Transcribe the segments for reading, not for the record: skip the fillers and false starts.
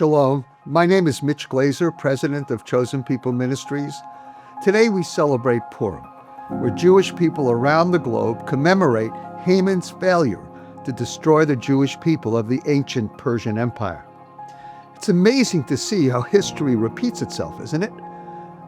Shalom. My name is Mitch Glazer, president of Chosen People Ministries. Today we celebrate Purim, where Jewish people around the globe commemorate Haman's failure to destroy the Jewish people of the ancient Persian Empire. It's amazing to see how history repeats itself, isn't it?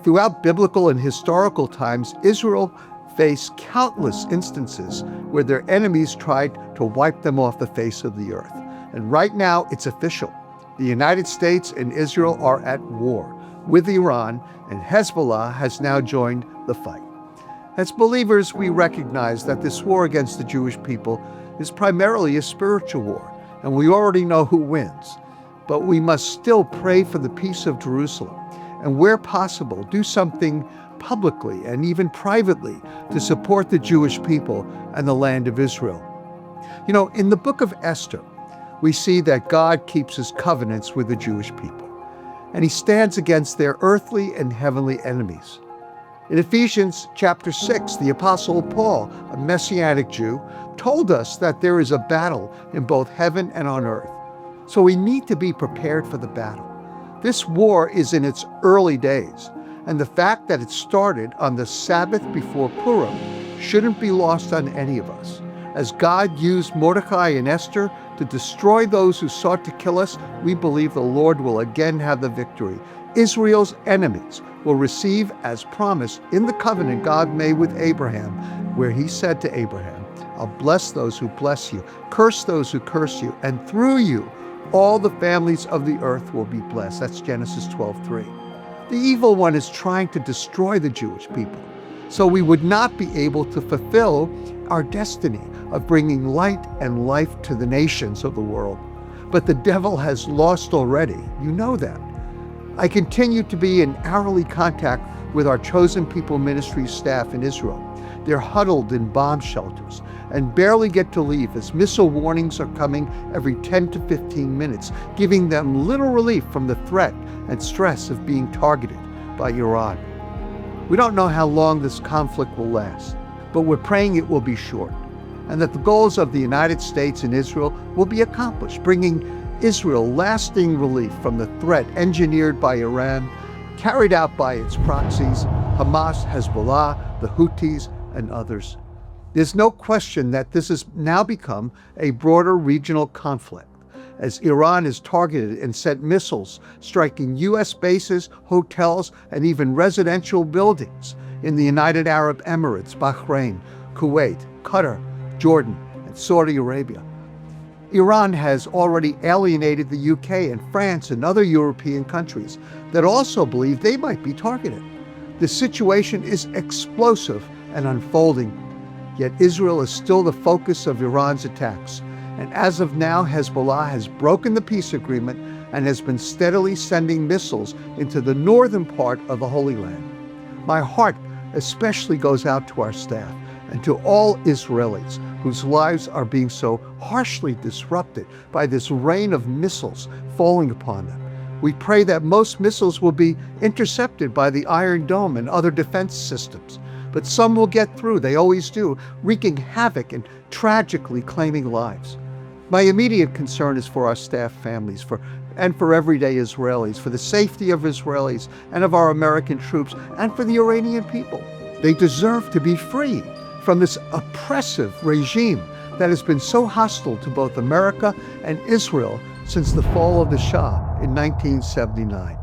Throughout biblical and historical times, Israel faced countless instances where their enemies tried to wipe them off the face of the earth. And right now, it's official. The United States and Israel are at war with Iran, and Hezbollah has now joined the fight. As believers, we recognize that this war against the Jewish people is primarily a spiritual war, and we already know who wins. But we must still pray for the peace of Jerusalem, and where possible, do something publicly and even privately to support the Jewish people and the land of Israel. You know, in the book of Esther, we see that God keeps his covenants with the Jewish people, and he stands against their earthly and heavenly enemies. In Ephesians chapter 6, the Apostle Paul, a Messianic Jew, told us that there is a battle in both heaven and on earth. So we need to be prepared for the battle. This war is in its early days, and the fact that it started on the Sabbath before Purim shouldn't be lost on any of us. As God used Mordecai and Esther to destroy those who sought to kill us, we believe the Lord will again have the victory. Israel's enemies will receive as promised in the covenant God made with Abraham, where he said to Abraham, I'll bless those who bless you, curse those who curse you, and through you all the families of the earth will be blessed. That's Genesis 12:3. The evil one is trying to destroy the Jewish people, so we would not be able to fulfill our destiny of bringing light and life to the nations of the world. But the devil has lost already. You know that. I continue to be in hourly contact with our Chosen People Ministries staff in Israel. They're huddled in bomb shelters and barely get to leave as missile warnings are coming every 10 to 15 minutes, giving them little relief from the threat and stress of being targeted by Iran. We don't know how long this conflict will last, but we're praying it will be short, and that the goals of the United States and Israel will be accomplished, bringing Israel lasting relief from the threat engineered by Iran, carried out by its proxies, Hamas, Hezbollah, the Houthis, and others. There's no question that this has now become a broader regional conflict, as Iran is targeted and sent missiles striking U.S. bases, hotels, and even residential buildings in the United Arab Emirates, Bahrain, Kuwait, Qatar, Jordan, and Saudi Arabia. Iran has already alienated the UK and France and other European countries that also believe they might be targeted. The situation is explosive and unfolding, yet Israel is still the focus of Iran's attacks. And as of now, Hezbollah has broken the peace agreement and has been steadily sending missiles into the northern part of the Holy Land. My heart especially goes out to our staff and to all Israelis whose lives are being so harshly disrupted by this rain of missiles falling upon them. We pray that most missiles will be intercepted by the Iron Dome and other defense systems, but some will get through, they always do, wreaking havoc and tragically claiming lives. My immediate concern is for our staff families and for everyday Israelis, for the safety of Israelis and of our American troops, and for the Iranian people. They deserve to be free from this oppressive regime that has been so hostile to both America and Israel since the fall of the Shah in 1979.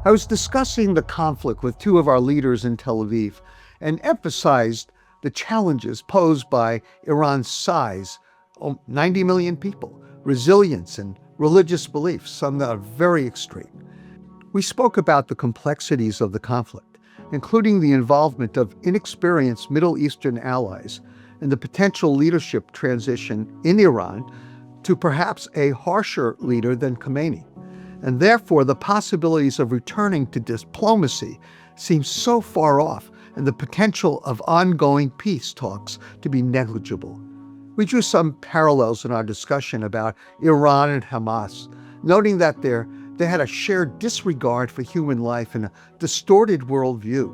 I was discussing the conflict with two of our leaders in Tel Aviv and emphasized the challenges posed by Iran's size, 90 million people, resilience, and religious beliefs, some that are very extreme. We spoke about the complexities of the conflict, including the involvement of inexperienced Middle Eastern allies and the potential leadership transition in Iran to perhaps a harsher leader than Khomeini. And therefore, the possibilities of returning to diplomacy seem so far off, and the potential of ongoing peace talks to be negligible. We drew some parallels in our discussion about Iran and Hamas, noting that they had a shared disregard for human life and a distorted worldview.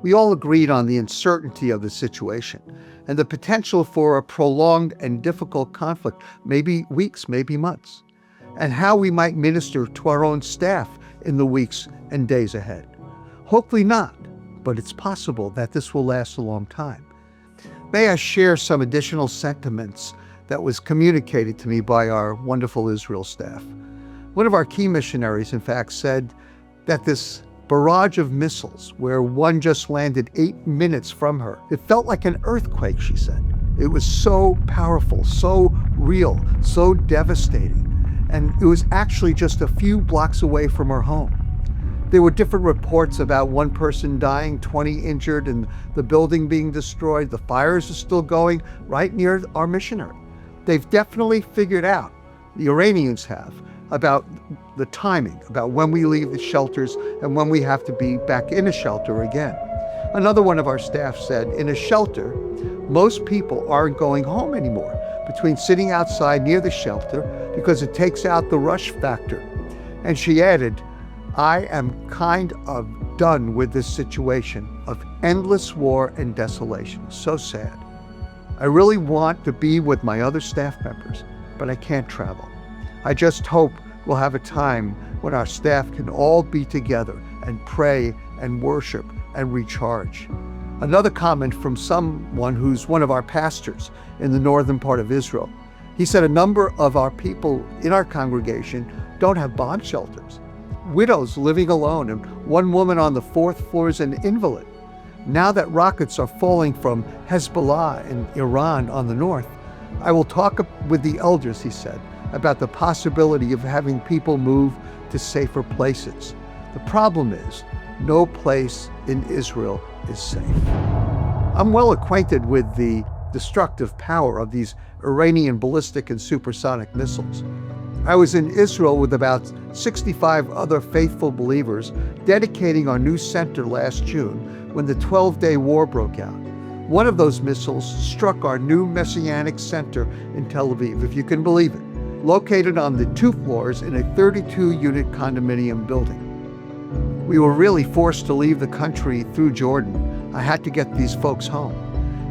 We all agreed on the uncertainty of the situation and the potential for a prolonged and difficult conflict, maybe weeks, maybe months. and how we might minister to our own staff in the weeks and days ahead. Hopefully not, but it's possible that this will last a long time. May I share some additional sentiments that was communicated to me by our wonderful Israel staff. One of our key missionaries, in fact, said that this barrage of missiles, where one just landed 8 minutes from her, it felt like an earthquake, she said. It was so powerful, so real, so devastating. And it was actually just a few blocks away from her home. There were different reports about one person dying, 20 injured, and the building being destroyed. The fires are still going right near our missionary. They've definitely figured out, the Iranians have, about the timing, about when we leave the shelters and when we have to be back in a shelter again. Another one of our staff said, in a shelter, most people aren't going home anymore between sitting outside near the shelter because it takes out the rush factor. And she added, I am kind of done with this situation of endless war and desolation. So sad. I really want to be with my other staff members, but I can't travel. I just hope we'll have a time when our staff can all be together and pray and worship and recharge. Another comment from someone who's one of our pastors in the northern part of Israel. He said a number of our people in our congregation don't have bomb shelters. Widows living alone, and one woman on the 4th floor is an invalid. Now that rockets are falling from Hezbollah and Iran on the north, I will talk with the elders, he said, about the possibility of having people move to safer places. The problem is, no place in Israel is safe. I'm well acquainted with the destructive power of these Iranian ballistic and supersonic missiles. I was in Israel with about 65 other faithful believers dedicating our new center last June when the 12-day war broke out. One of those missiles struck our new Messianic center in Tel Aviv, if you can believe it, located on the 2 floors in a 32-unit condominium building. We were really forced to leave the country through Jordan. I had to get these folks home.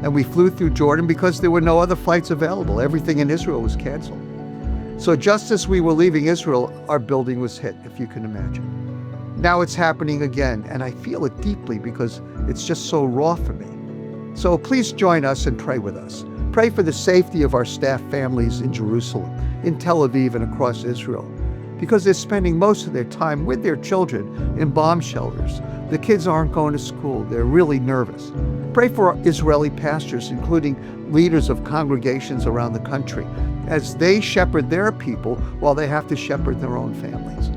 And we flew through Jordan because there were no other flights available. Everything in Israel was canceled. So just as we were leaving Israel, our building was hit, if you can imagine. Now it's happening again, and I feel it deeply because it's just so raw for me. So please join us and pray with us. Pray for the safety of our staff families in Jerusalem, in Tel Aviv, and across Israel, because they're spending most of their time with their children in bomb shelters. The kids aren't going to school. They're really nervous. Pray for our Israeli pastors, including leaders of congregations around the country, as they shepherd their people while they have to shepherd their own families.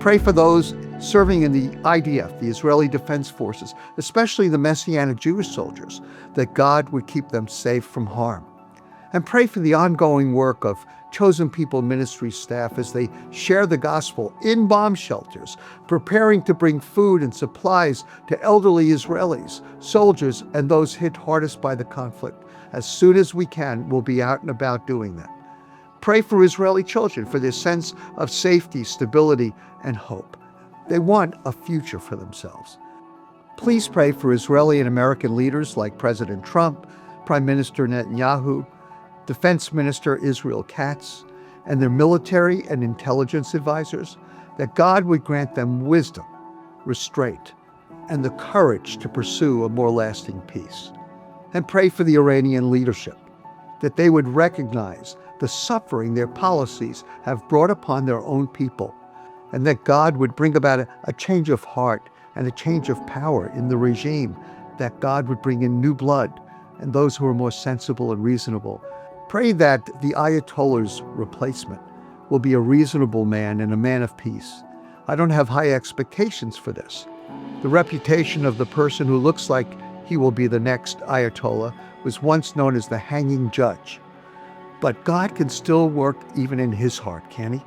Pray for those serving in the IDF, the Israeli Defense Forces, especially the Messianic Jewish soldiers, that God would keep them safe from harm. And pray for the ongoing work of Chosen People Ministry staff as they share the gospel in bomb shelters, preparing to bring food and supplies to elderly Israelis, soldiers, and those hit hardest by the conflict. As soon as we can, we'll be out and about doing that. Pray for Israeli children, for their sense of safety, stability, and hope. They want a future for themselves. Please pray for Israeli and American leaders like President Trump, Prime Minister Netanyahu, Defense Minister Israel Katz, and their military and intelligence advisors, that God would grant them wisdom, restraint, and the courage to pursue a more lasting peace. And pray for the Iranian leadership, that they would recognize the suffering their policies have brought upon their own people, and that God would bring about a change of heart and a change of power in the regime, that God would bring in new blood and those who are more sensible and reasonable. Pray that the Ayatollah's replacement will be a reasonable man and a man of peace. I don't have high expectations for this. The reputation of the person who looks like he will be the next Ayatollah was once known as the hanging judge. But God can still work even in his heart, can he?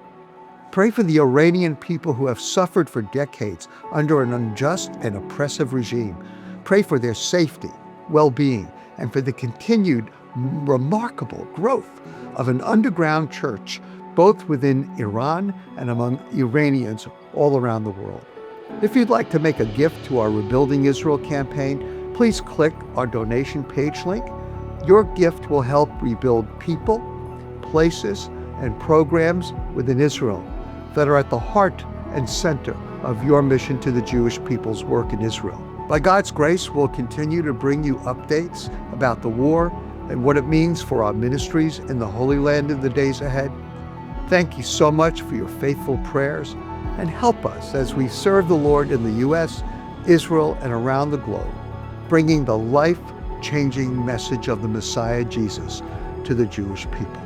Pray for the Iranian people who have suffered for decades under an unjust and oppressive regime. Pray for their safety, well-being, and for the continued remarkable growth of an underground church, both within Iran and among Iranians all around the world. If you'd like to make a gift to our Rebuilding Israel campaign, please click our donation page link. Your gift will help rebuild people, places, and programs within Israel that are at the heart and center of your mission to the Jewish people's work in Israel. By God's grace, we'll continue to bring you updates about the war and what it means for our ministries in the Holy Land in the days ahead. Thank you so much for your faithful prayers, and help us as we serve the Lord in the U.S., Israel, and around the globe, bringing the life-changing message of the Messiah Jesus to the Jewish people.